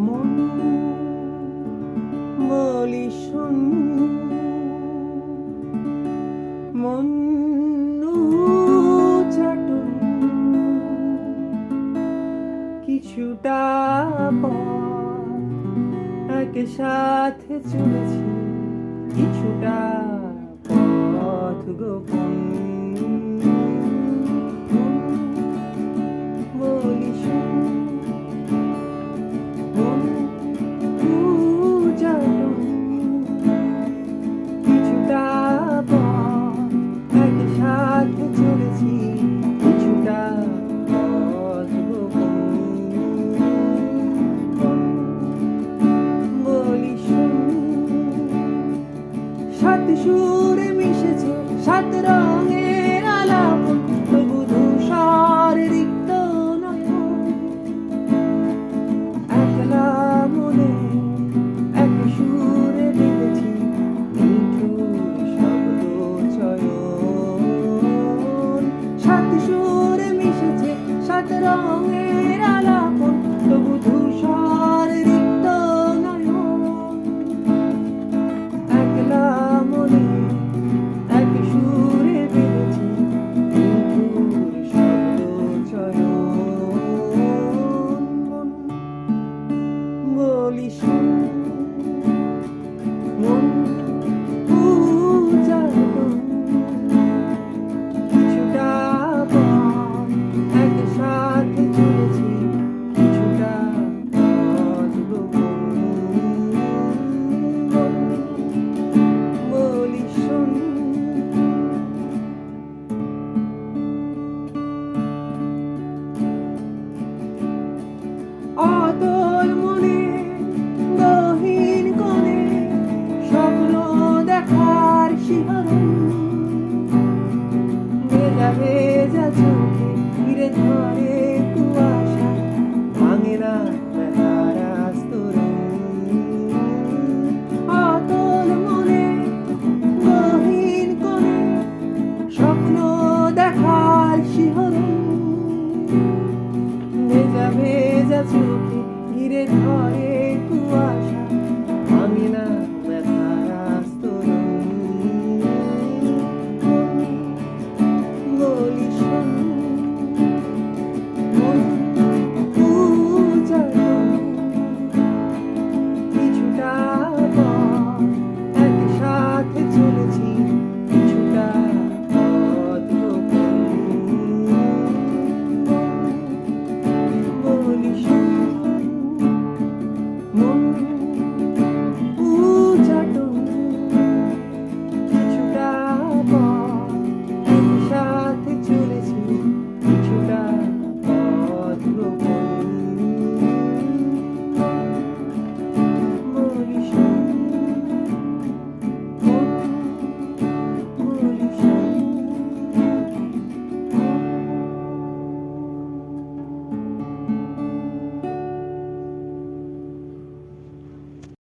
মন বলি শোন, মন চাটুন কিছুটা পথ একসাথে চলেছি, কিছুটা পথ গোপন বলি শোন, মন চাটুন কিছুটা পথ একসাথে চলেছি, কিছুটা পথ গোপন বলি শোন। সাত সুরে মিশেছে সাত রঙের আলাপন, তবু ধূসর রিক্ত নয়ন। একলা মনে এক সুরে বেঁধেছি নিঠুর শব্দ চয়ন। সাত সুরে মিশেছে সাত রঙের আলাপন, তবু ধূসর রিক্ত নয়ন। একলা মনে এক সুরে বেঁধেছি নিঠুর শব্দ চয়ন। মন বলি শোন, মন চাটুন কিছুটা পথ একসাথে চলেছি, কিছুটা পথ গোপন বলি শোন। অতল মনে গহীন কোণে স্বপ্ন দেখার শিহরণ, ভেজা ভেজা চোখে ঘিরে ধরে কুয়াশা, ভাঙে না